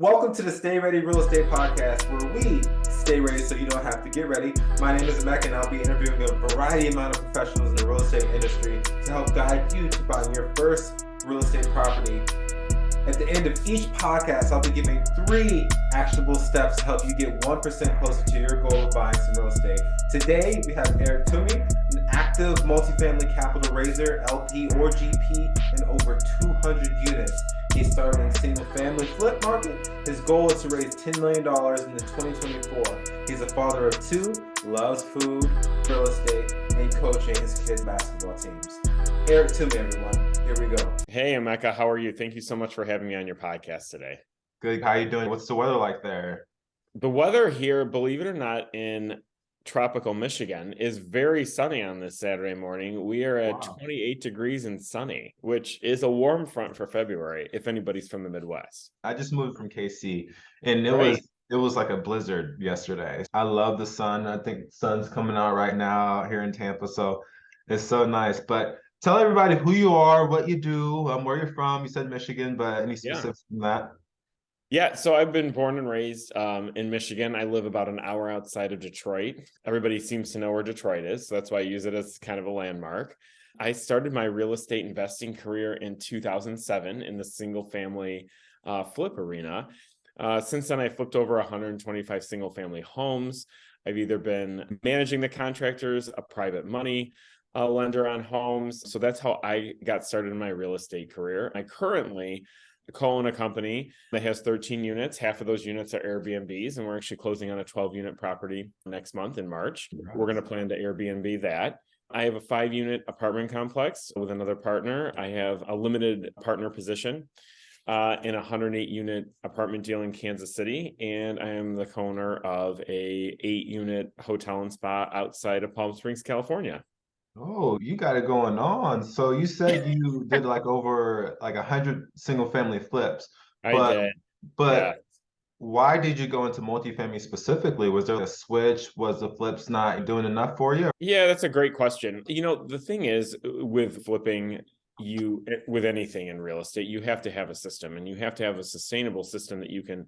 Welcome to the Stay Ready Real Estate Podcast, where we stay ready so you don't have to get ready. My name is Mecca, and I'll be interviewing a variety amount of professionals in the real estate industry to help guide you to buying your first real estate property. At the end of each podcast, I'll be giving 3 actionable steps to help you get 1% closer to your goal of buying some real estate. Today, we have Tomei, an active multifamily capital raiser, LP or GP, in over 200 units. He started in the single-family flip market. His goal is to raise $10 million in 2024. He's a father of 2, loves food, real estate, and coaching his kids' basketball teams. Tomei, everyone. Here we go. Hey, Emeka, how are you? Thank you so much for having me on your podcast today. Good. How you doing? What's the weather like there? The weather here, believe it or not, in tropical Michigan is very sunny on this Saturday morning. We are at 28 degrees and sunny, which is a warm front for February, if anybody's from the Midwest. I just moved from KC, and it was like a blizzard yesterday. I love the sun. I think the sun's coming out right now here in Tampa, so it's so nice. But tell everybody who you are, what you do, where you're from. You said Michigan, but any specifics from that? Yeah, so I've been born and raised in Michigan. I live about an hour outside of Detroit. Everybody seems to know where Detroit is, so that's why I use it as kind of a landmark. I started my real estate investing career in 2007 in the single-family flip arena. Since then, I flipped over 125 single-family homes. I've either been managing the contractors, a private money lender on homes. So that's how I got started in my real estate career. I currently co-own a company that has 13 units. Half of those units are Airbnbs, and we're actually closing on a 12-unit property next month in March. We're going to plan to Airbnb that. I have a 5-unit apartment complex with another partner. I have a limited partner position in a 108-unit apartment deal in Kansas City, and I am the co-owner of a 8-unit hotel and spa outside of Palm Springs, California. Oh, you got it going on. So you said you did over 100 single family flips. I did. But why did you go into multifamily specifically? Was there a switch? Was the flips not doing enough for you? Yeah, that's a great question. The thing is with flipping, with anything in real estate, you have to have a system, and you have to have a sustainable system that you can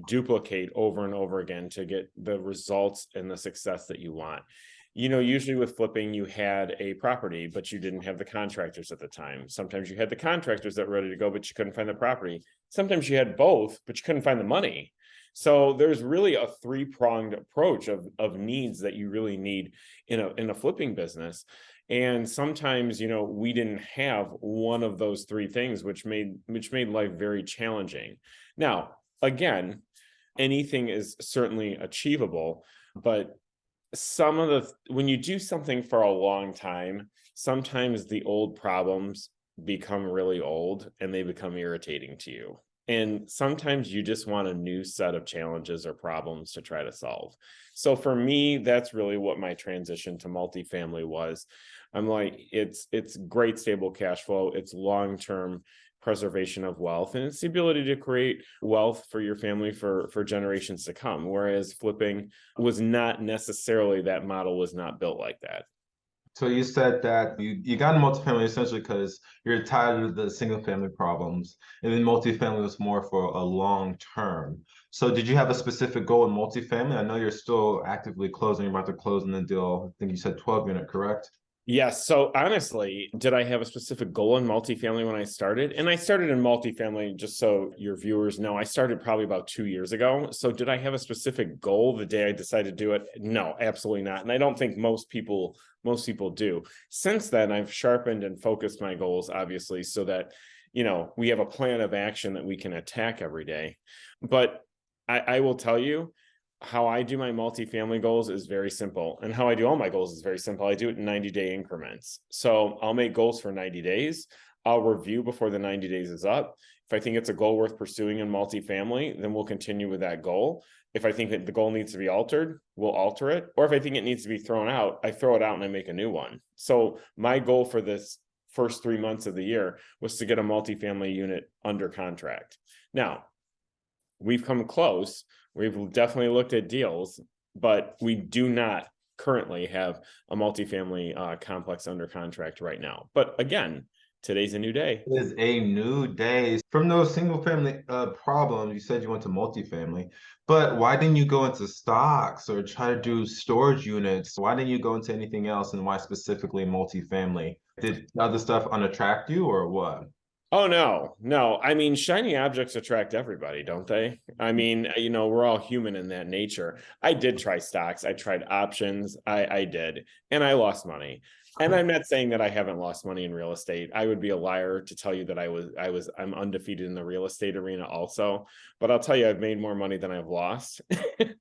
duplicate over and over again to get the results and the success that you want. Usually with flipping, you had a property, but you didn't have the contractors at the time. Sometimes you had the contractors that were ready to go, but you couldn't find the property. Sometimes you had both, but you couldn't find the money. So there's really a 3-pronged approach of needs that you really need in a flipping business. And sometimes, we didn't have one of those 3 things, which made life very challenging. Now, again, anything is certainly achievable, but when you do something for a long time, sometimes the old problems become really old and they become irritating to you. And sometimes you just want a new set of challenges or problems to try to solve. So for me, that's really what my transition to multifamily was. I'm like, it's great stable cash flow. It's long-term preservation of wealth, and it's the ability to create wealth for your family for generations to come. Whereas flipping was not necessarily, that model was not built like that. So you said that you got into multifamily essentially because you're tired of the single family problems, and then multifamily was more for a long term. So did you have a specific goal in multifamily? I know you're still actively closing, you're about to close in the deal. I think you said 12-unit, correct? Yes. So honestly, did I have a specific goal in multifamily when I started? And I started in multifamily, just so your viewers know, I started probably about 2 years ago. So did I have a specific goal the day I decided to do it? No, absolutely not. And I don't think most people do. Since then, I've sharpened and focused my goals, obviously, so that, we have a plan of action that we can attack every day. But I will tell you, how I do my multifamily goals is very simple. And how I do all my goals is very simple. I do it in 90-day increments. So I'll make goals for 90 days. I'll review before the 90 days is up. If I think it's a goal worth pursuing in multifamily, then we'll continue with that goal. If I think that the goal needs to be altered, we'll alter it. Or if I think it needs to be thrown out, I throw it out and I make a new one. So my goal for this first 3 months of the year was to get a multifamily unit under contract. Now, we've come close. We've definitely looked at deals, but we do not currently have a multifamily complex under contract right now. But again, today's a new day. Is a new day. From those single family problems, you said you went to multifamily, but why didn't you go into stocks or try to do storage units? Why didn't you go into anything else, and why specifically multifamily? Did other stuff unattract you or what? Oh no. I mean, shiny objects attract everybody, don't they? I mean, we're all human in that nature. I did try stocks, I tried options, I did, and I lost money. And I'm not saying that I haven't lost money in real estate. I would be a liar to tell you that I'm undefeated in the real estate arena also. But I'll tell you, I've made more money than I've lost,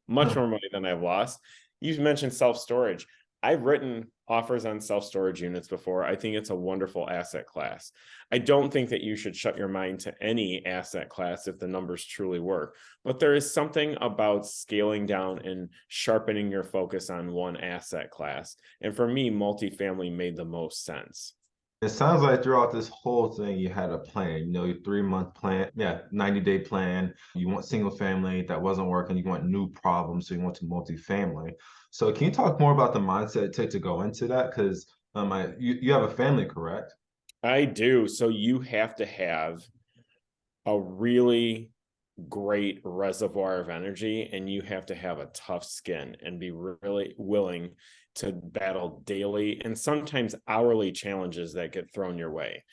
much more money than I've lost. You mentioned self-storage. I've written offers on self-storage units before. I think it's a wonderful asset class. I don't think that you should shut your mind to any asset class if the numbers truly work, but there is something about scaling down and sharpening your focus on one asset class. And for me, multifamily made the most sense. It sounds like throughout this whole thing, you had a plan, your 3 month plan, yeah, 90-day plan. You want single family that wasn't working, you want new problems, so you want to multifamily. So can you talk more about the mindset it takes to go into that? Because you have a family, correct? I do. So you have to have a really great reservoir of energy, and you have to have a tough skin and be really willing to battle daily and sometimes hourly challenges that get thrown your way.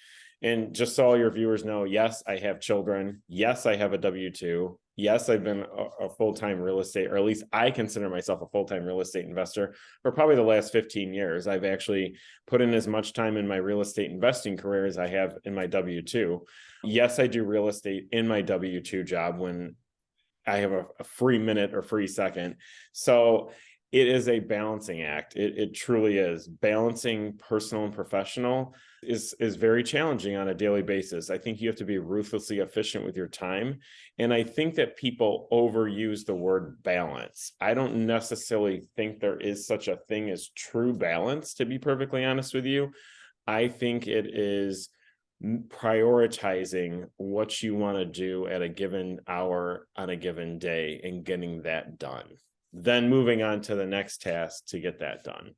And just so all your viewers know, yes, I have children. Yes, I have a W-2. Yes, I've been a full-time real estate, or at least I consider myself a full-time real estate investor for probably the last 15 years. I've actually put in as much time in my real estate investing career as I have in my W-2. Yes, I do real estate in my W-2 job when I have a free minute or free second. So it is a balancing act. It truly is. Balancing personal and professional is very challenging on a daily basis. I think you have to be ruthlessly efficient with your time. And I think that people overuse the word balance. I don't necessarily think there is such a thing as true balance, to be perfectly honest with you. I think it is prioritizing what you want to do at a given hour on a given day and getting that done, then moving on to the next task to get that done.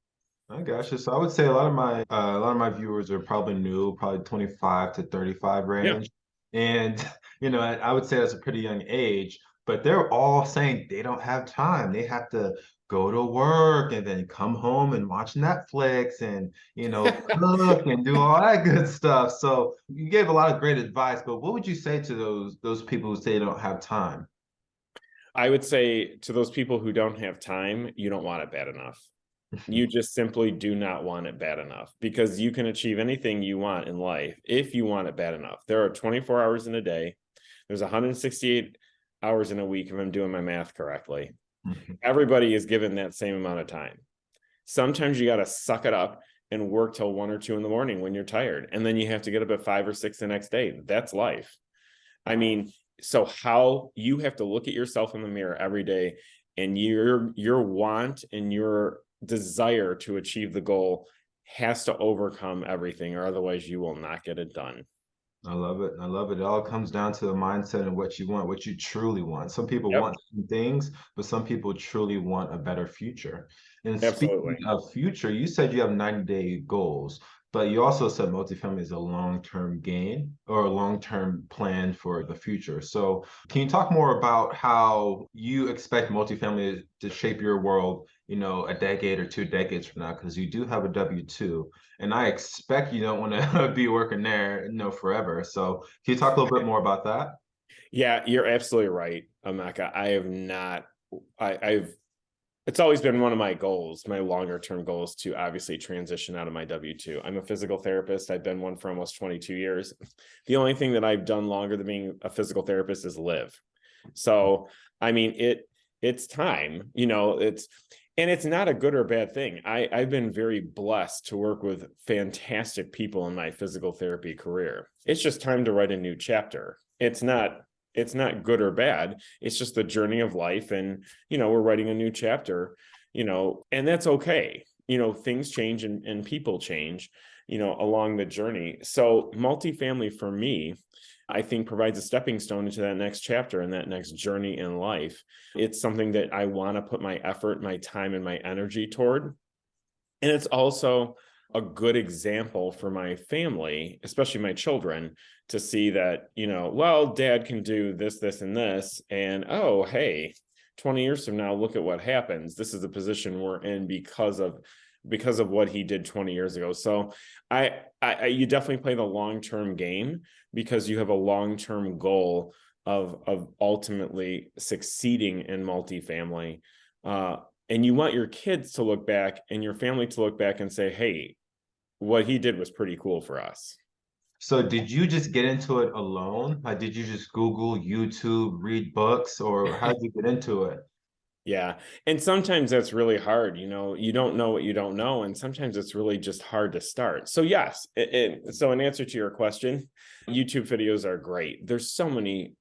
I gotcha. So I would say a lot of my viewers are probably new, probably 25 to 35 Yeah. range. And I would say that's a pretty young age, but they're all saying they don't have time. They have to go to work and then come home and watch Netflix and cook and do all that good stuff. So you gave a lot of great advice, but what would you say to those people who say they don't have time? I would say to those people who don't have time, you don't want it bad enough. You just simply do not want it bad enough, because you can achieve anything you want in life if you want it bad enough. There are 24 hours in a day. There's 168 hours in a week, if I'm doing my math correctly. Everybody is given that same amount of time. Sometimes you got to suck it up and work till 1 or 2 in the morning when you're tired. And then you have to get up at 5 or 6 the next day. That's life. I mean, so how you have to look at yourself in the mirror every day, and your want and your desire to achieve the goal has to overcome everything, or otherwise you will not get it done. I love it. I love it. It all comes down to the mindset and what you want, what you truly want. Some people Yep, want some things, but some people truly want a better future. And speaking absolutely. of future, you said you have 90-day goals, but you also said multifamily is a long-term gain or a long-term plan for the future. So can you talk more about how you expect multifamily to shape your world, a decade or 2 decades from now? Because you do have a W-2. And I expect you don't want to be working there, forever. So can you talk a little bit more about that? Yeah, you're absolutely right, Amaka. I have not, I've it's always been one of my goals, my longer term goals, to obviously transition out of my W-2. I'm a physical therapist. I've been one for almost 22 years. The only thing that I've done longer than being a physical therapist is live. So, I mean, it's time, and it's not a good or bad thing. I've been very blessed to work with fantastic people in my physical therapy career. It's just time to write a new chapter. It's not good or bad. It's just the journey of life. And, we're writing a new chapter, and that's okay. Things change and people change, along the journey. So multifamily for me, I think provides a stepping stone into that next chapter and that next journey in life. It's something that I want to put my effort, my time, and my energy toward. And it's also a good example for my family, especially my children, to see that, well, dad can do this, this, and this. And oh, hey, 20 years from now, look at what happens. This is the position we're in because of what he did 20 years ago. So you definitely play the long-term game because you have a long-term goal of ultimately succeeding in multifamily. And you want your kids to look back and your family to look back and say, hey, what he did was pretty cool for us. So did you just get into it alone? Like, did you just Google, YouTube, read books, or how did you get into it? Yeah. And sometimes that's really hard. You don't know what you don't know. And sometimes it's really just hard to start. So yes. So in answer to your question, YouTube videos are great. There's so many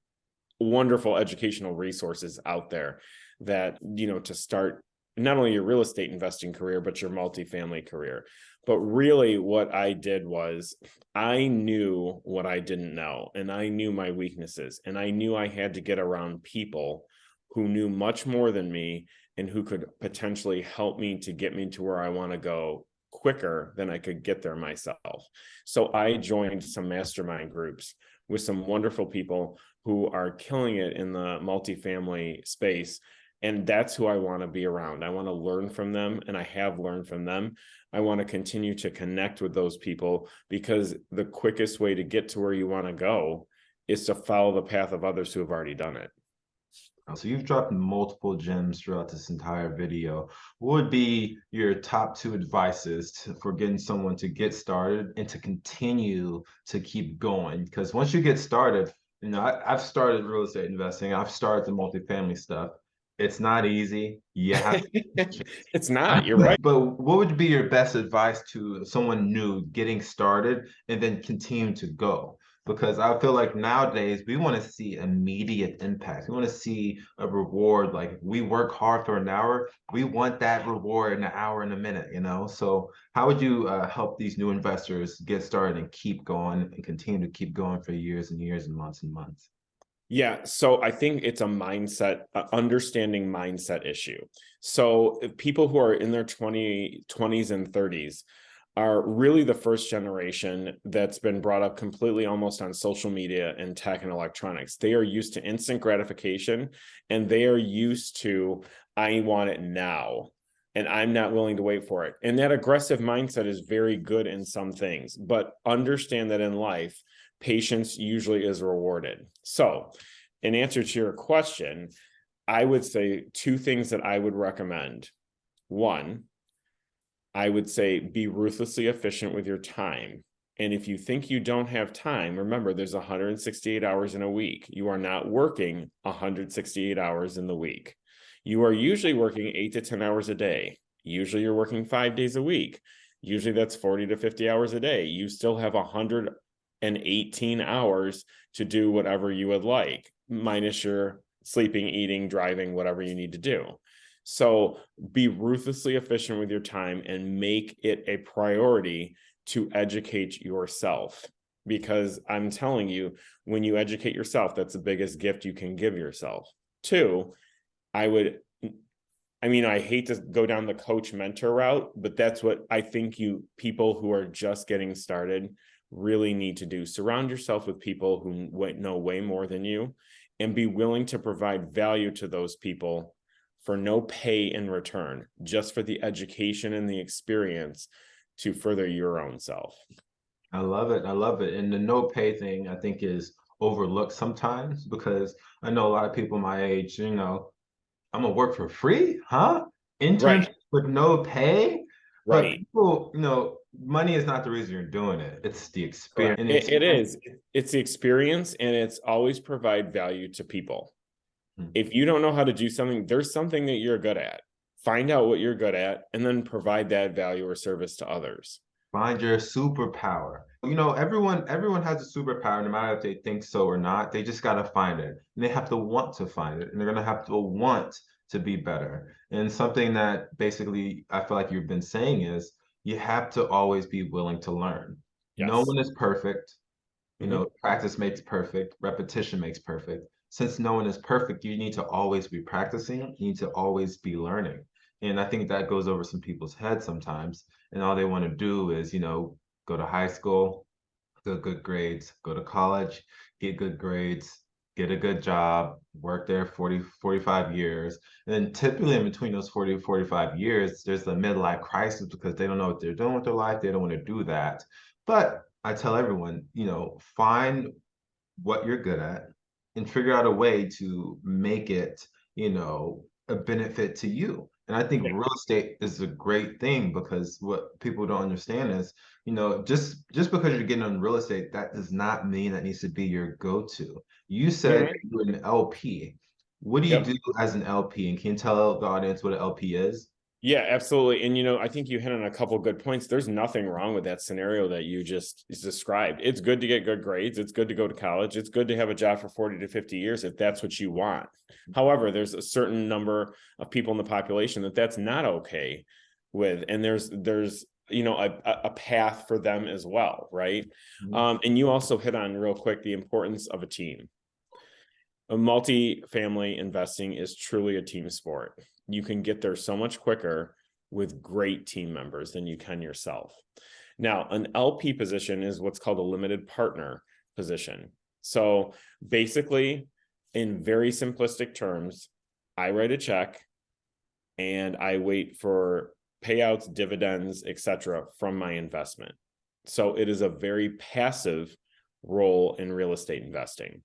wonderful educational resources out there that, to start not only your real estate investing career, but your multifamily career. But really what I did was I knew what I didn't know, and I knew my weaknesses, and I knew I had to get around people who knew much more than me and who could potentially help me to get me to where I want to go quicker than I could get there myself. So I joined some mastermind groups with some wonderful people who are killing it in the multifamily space. And that's who I want to be around. I want to learn from them, and I have learned from them. I want to continue to connect with those people because the quickest way to get to where you want to go is to follow the path of others who have already done it. So you've dropped multiple gems throughout this entire video. What would be your top two advices for getting someone to get started and to continue to keep going? Because once you get started, I've started real estate investing. I've started the multifamily stuff. It's not easy. You have It's not, you're right. But what would be your best advice to someone new getting started and then continue to go? Because I feel like nowadays we want to see immediate impact. We want to see a reward. Like if we work hard for an hour, we want that reward in an hour and a minute, So how would you help these new investors get started and keep going and continue to keep going for years and years and months and months? Yeah, so I think it's a mindset, understanding mindset issue. So people who are in their 20s and 30s are really the first generation that's been brought up completely almost on social media and tech and electronics. They are used to instant gratification, and they are used to, I want it now, and I'm not willing to wait for it. And that aggressive mindset is very good in some things, but understand that in life, patience usually is rewarded. So in answer to your question, I would say two things that I would recommend. One, I would say be ruthlessly efficient with your time. And if you think you don't have time, remember there's 168 hours in a week. You are not working 168 hours in the week. You are usually working 8 to 10 hours a day. Usually you're working 5 days a week. Usually that's 40 to 50 hours a day. You still have 118 hours to do whatever you would like, minus your sleeping, eating, driving, whatever you need to do. So be ruthlessly efficient with your time and make it a priority to educate yourself. Because I'm telling you, when you educate yourself, that's the biggest gift you can give yourself. Two, I hate to go down the coach mentor route, but that's what I think people who are just getting started really need to do. Surround yourself with people who know way more than you, and be willing to provide value to those people for no pay in return, just for the education and the experience to further your own self. I love it. I love it. And the no pay thing, I think, is overlooked sometimes because I know a lot of people my age, I'm gonna work for free, huh? Internship Right. with no pay. But Right. people, money is not the reason you're doing it. It's the experience. Correct. It is. It's the experience, and it's always provide value to people. If you don't know how to do something, there's something that you're good at. Find out what you're good at, and then provide that value or service to others. Find your superpower. Everyone has a superpower, no matter if they think so or not. They just gotta find it. And they have to want to find it. And they're gonna have to want to be better. And something that basically I feel like you've been saying is you have to always be willing to learn. No Yes. one is perfect. Mhm. Practice makes perfect, repetition makes perfect. Since no one is perfect, you need to always be practicing, you need to always be learning. And I think that goes over some people's heads sometimes. And all they want to do is, go to high school, get good grades, go to college, get good grades, get a good job, work there 40, 45 years. And then typically in between those 40 to 45 years, there's the midlife crisis because they don't know what they're doing with their life. They don't want to do that. But I tell everyone, find what you're good at and figure out a way to make it, a benefit to you. And I think Yeah. real estate is a great thing because what people don't understand is, just because you're getting on real estate, that does not mean that needs to be your go-to. You said Mhm. you're an LP. What do you Yep. do as an LP? And can you tell the audience what an LP is? Yeah, absolutely. And I think you hit on a couple good points. There's nothing wrong with that scenario that you just described. It's good to get good grades. It's good to go to college. It's good to have a job for 40 to 50 years if that's what you want. However, there's a certain number of people in the population that that's not okay with. And there's a path for them as well, right? Mhm. And you also hit on real quick the importance of a team. A multi-family investing is truly a team sport. You can get there so much quicker with great team members than you can yourself. Now, an LP position is what's called a limited partner position. So basically, in very simplistic terms, I write a check and I wait for payouts, dividends, etc., from my investment. So it is a very passive role in real estate investing.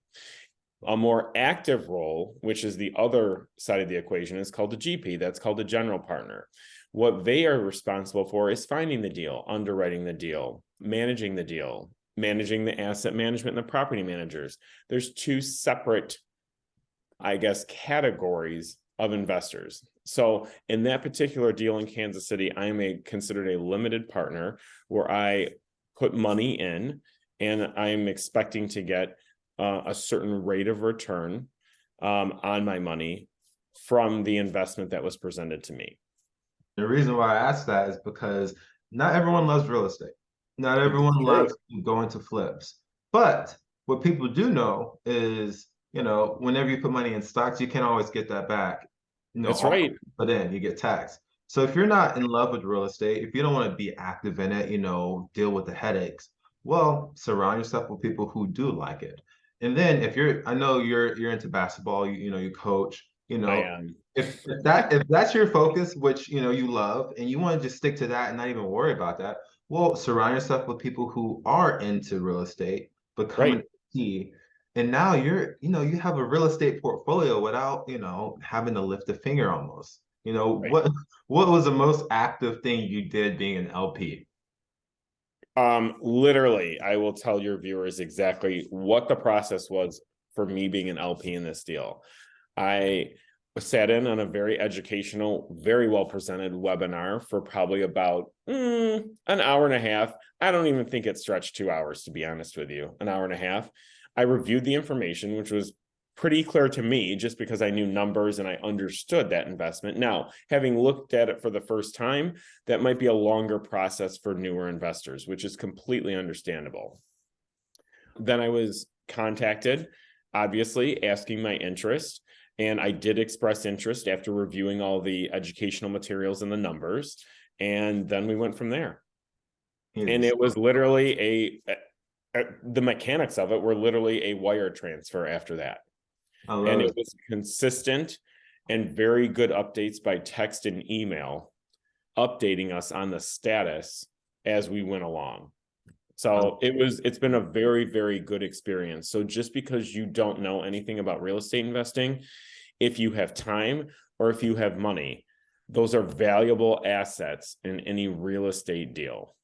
A more active role, which is the other side of the equation, is called a GP. That's called a general partner. What they are responsible for is finding the deal, underwriting the deal, managing the asset management and the property managers. There's two separate, I guess, categories of investors. So in that particular deal in Kansas City, I am considered a limited partner where I put money in and I'm expecting to get a certain rate of return on my money from the investment that was presented to me. The reason why I ask that is because not everyone loves real estate. Not everyone True. loves going to flips. But what people do know is, whenever you put money in stocks, you can't always get that back. That's All right. you put in, you get taxed. So if you're not in love with real estate, if you don't want to be active in it, deal with the headaches, well, surround yourself with people who do like it. And then I know you're into basketball, you coach, I am. if that's your focus, which you love, and you want to just stick to that and not even worry about that, well, surround yourself with people who are into real estate, become an Right. key, and now you have a real estate portfolio without having to lift a finger almost. Right. What was the most active thing you did being an LP? Literally, I will tell your viewers exactly what the process was for me being an LP in this deal. I sat in on a very educational, very well presented webinar for probably about an hour and a half. I don't even think it stretched 2 hours, to be honest with you, an hour and a half. I reviewed the information, which was pretty clear to me just because I knew numbers and I understood that investment. Now, having looked at it for the first time, that might be a longer process for newer investors, which is completely understandable. Then I was contacted, obviously asking my interest. And I did express interest after reviewing all the educational materials and the numbers. And then we went from there. And Yes, it was literally the mechanics of it were literally a wire transfer after that. I And love it it. was consistent and very good updates by text and email, updating us on the status as we went along. So it's been a very, very good experience. So just because you don't know anything about real estate investing, if you have time or if you have money, those are valuable assets in any real estate deal.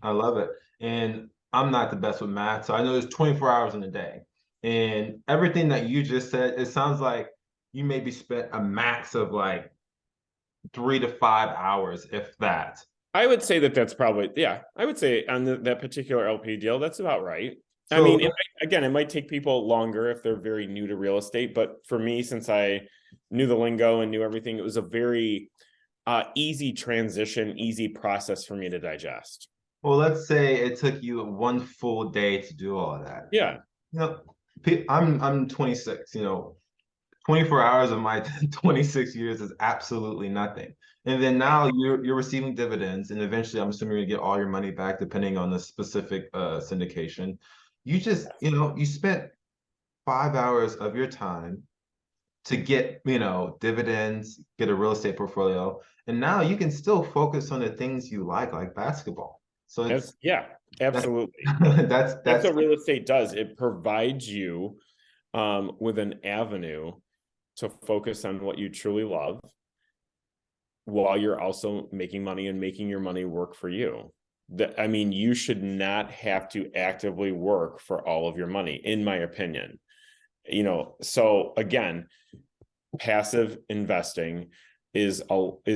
I love it. And I'm not the best with math, so I know there's 24 hours in a day. And everything that you just said, it sounds like you maybe spent a max of like 3 to 5 hours, if that. I would say that's probably, yeah, I would say on that particular LP deal, that's about right. I So, mean, it might take people longer if they're very new to real estate, but for me, since I knew the lingo and knew everything, it was a very easy transition, easy process for me to digest. well, let's say it took you 1 full day to do all of that. Yeah. You know, I'm 26. 24 hours of my 26 years is absolutely nothing. And then now you're receiving dividends, and eventually I'm assuming you're gonna get all your money back depending on the specific syndication. You just, you spent 5 hours of your time to get, dividends, get a real estate portfolio, and now you can still focus on the things you like basketball. So it's Yeah, that, absolutely. that's That's what real estate does. It provides you with an avenue to focus on what you truly love while you're also making money and making your money work for you. I mean, you should not have to actively work for all of your money, in my opinion. So again, passive investing is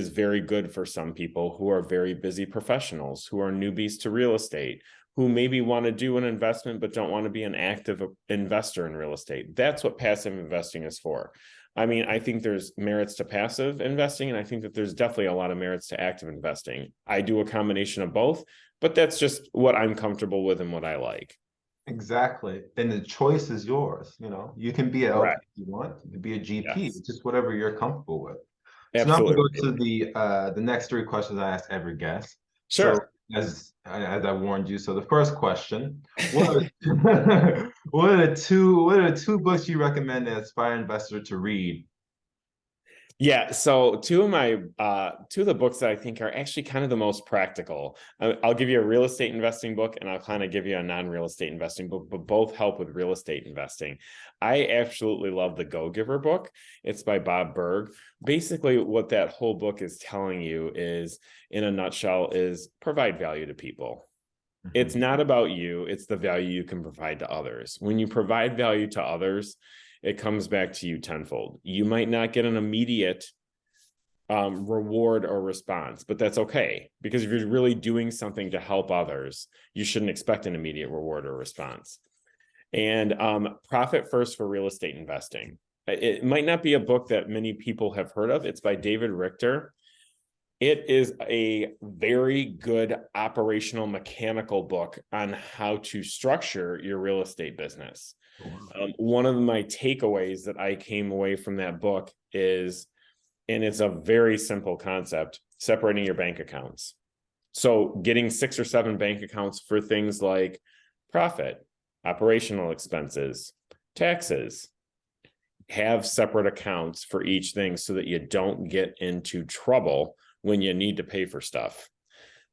very good for some people who are very busy professionals, who are newbies to real estate, who maybe want to do an investment but don't want to be an active investor in real estate. That's what passive investing is for. I mean, I think there's merits to passive investing, and I think that there's definitely a lot of merits to active investing. I do a combination of both, but that's just what I'm comfortable with and what I like. Exactly. And the choice is yours. You can be an LP Correct. if you want, you can be a GP. Yes. It's just whatever you're comfortable with. So now I'm gonna Absolutely. go to the next three questions I ask every guest. So Sure. as I warned you, so the first question, what are, what are the two books you recommend an aspiring investor to read? Yeah, so two of the books that I think are actually kind of the most practical. I'll give you a real estate investing book, and I'll kind of give you a non-real estate investing book, but both help with real estate investing. I absolutely love the Go Giver book. It's by Bob Burg. Basically, what that whole book is telling you is, in a nutshell, is provide value to people. It's not about you, it's the value you can provide to others. When you provide value to others, it comes back to you tenfold. You might not get an immediate reward or response, but that's okay, because if you're really doing something to help others, you shouldn't expect an immediate reward or response. And Profit First for Real Estate Investing. It might not be a book that many people have heard of. It's by David Richter. It is a very good operational mechanical book on how to structure your real estate business. One of my takeaways that I came away from that book is, and it's a very simple concept, separating your bank accounts. So getting 6 or 7 bank accounts for things like profit, operational expenses, taxes. Have separate accounts for each thing so that you don't get into trouble when you need to pay for stuff.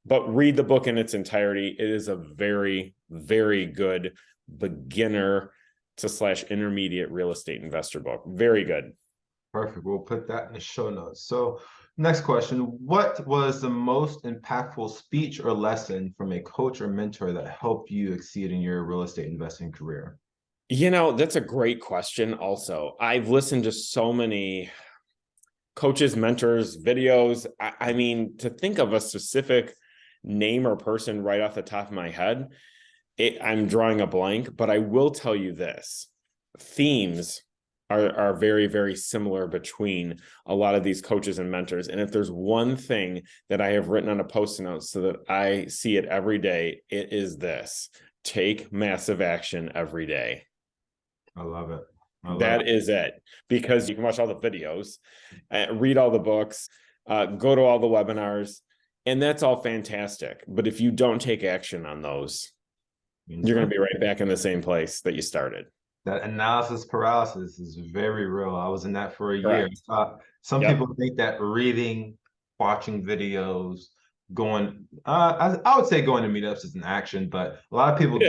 But read the book in its entirety. It is a very, very good beginner to / intermediate real estate investor book. Very good. Perfect. We'll put that in the show notes. So next question, what was the most impactful speech or lesson from a coach or mentor that helped you exceed in your real estate investing career? That's a great question also. I've listened to so many coaches, mentors, videos. I mean, to think of a specific name or person right off the top of my head, I'm drawing a blank, but I will tell you this. Themes are very, very similar between a lot of these coaches and mentors. And if there's one thing that I have written on a post-it note so that I see it every day, it is this: take massive action every day. I love it. That is it, because you can watch all the videos, read all the books, go to all the webinars, and that's all fantastic. But if you don't take action on those, you're going to be right back in the same place that you started. That analysis paralysis is very real. I was in that for a year. Some Yep. people think that reading, watching videos, I would say going to meetups is an action, but a lot of people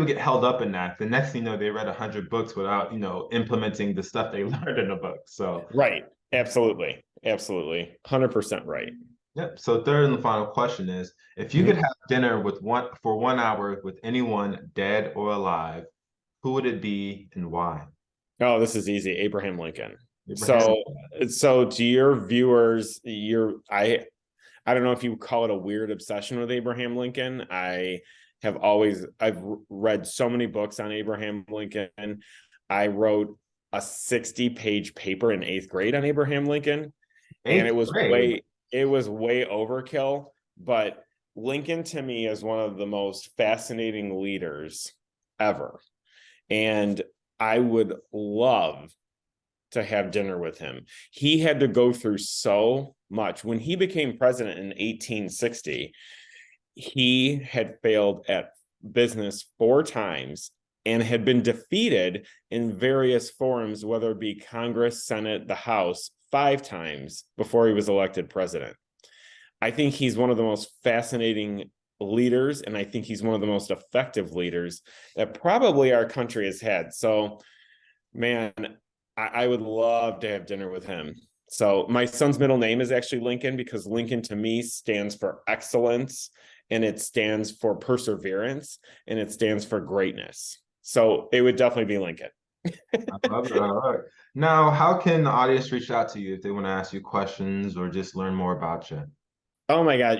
get held up in that. The next thing you know, they read 100 books without, implementing the stuff they learned in the book. So Right. Absolutely. 100% right. yep. So third and the final question is, if you could have dinner for 1 hour with anyone, dead or alive, who would it be and why? Oh, this is easy. Abraham Lincoln. Abraham. So to your viewers, I don't know if you call it a weird obsession with Abraham Lincoln. I've read so many books on Abraham Lincoln. I wrote a 60-page paper in 8th grade on Abraham Lincoln, and it was way overkill. But Lincoln, to me, is one of the most fascinating leaders ever. And I would love to have dinner with him. He had to go through so much. When he became president in 1860, he had failed at business 4 times and had been defeated in various forums, whether it be Congress, Senate, the House, 5 times before he was elected president. I think he's one of the most fascinating leaders, and I think he's one of the most effective leaders that probably our country has had. So, man, I would love to have dinner with him. So my son's middle name is actually Lincoln, because Lincoln to me stands for excellence, and it stands for perseverance, and it stands for greatness. So it would definitely be Lincoln. I love it. All right. Now, how can the audience reach out to you if they want to ask you questions or just learn more about you? Oh my God,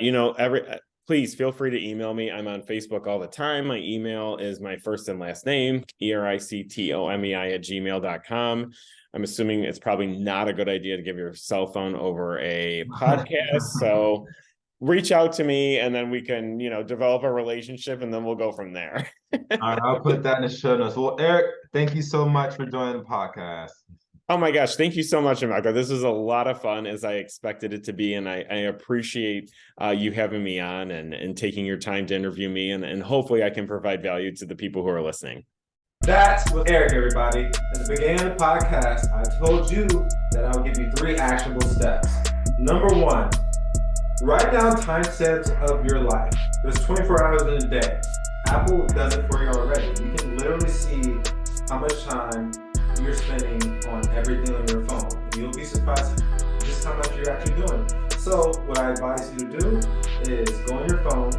please feel free to email me. I'm on Facebook all the time. My email is my first and last name, erictomei@gmail.com. I'm assuming it's probably not a good idea to give your cell phone over a podcast. So reach out to me, and then we can, develop a relationship, and then we'll go from there. All right, I'll put that in the show notes. Well, Eric, thank you so much for joining the podcast. Oh my gosh, thank you so much, Amaka. This is a lot of fun, as I expected it to be, and I appreciate you having me on and taking your time to interview me, and hopefully I can provide value to the people who are listening. That was Eric, everybody. At the beginning of the podcast, I told you that I would give you 3 actionable steps. Number 1, write down timestamps of your life. There's 24 hours in a day. Apple does it for you already. You can literally see how much time you're spending on everything on your phone. And you'll be surprised just how much you're actually doing. So what I advise you to do is go on your phone,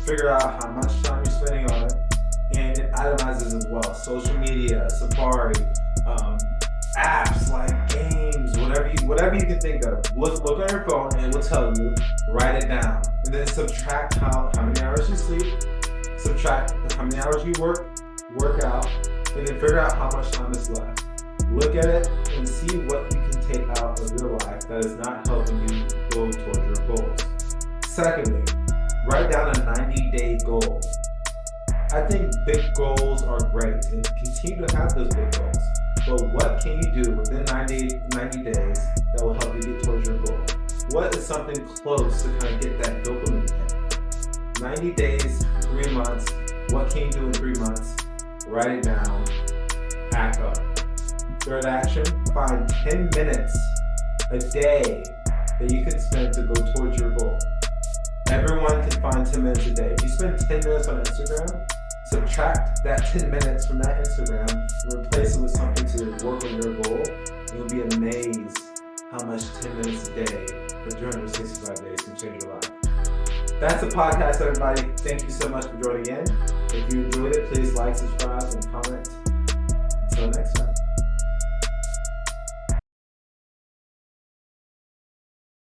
figure out how much time you're spending on it, and it itemizes as well. Social media, Safari, apps like games, whatever you can think of. Look on your phone and it will tell you, write it down. And then subtract how many hours you sleep, subtract how many hours you work out, and then figure out how much time is left. Look at it and see what you can take out of your life that is not helping you go towards your goals. Secondly, write down a 90-day goal. I think big goals are great and continue to have those big goals. But what can you do within 90 days that will help you get towards your goal? What is something close to kind of get that dopamine hit? 90 days, 3 months, what can you do in 3 months? Write it down, act up. Third action, find 10 minutes a day that you can spend to go towards your goal. Everyone can find 10 minutes a day. If you spend 10 minutes on Instagram, subtract that 10 minutes from that Instagram and replace it with something to work on your goal. You'll be amazed how much 10 minutes a day for 365 days can change your life. That's the podcast, everybody. Thank you so much for joining in. If you enjoyed it, please like, subscribe, and comment. Until next time.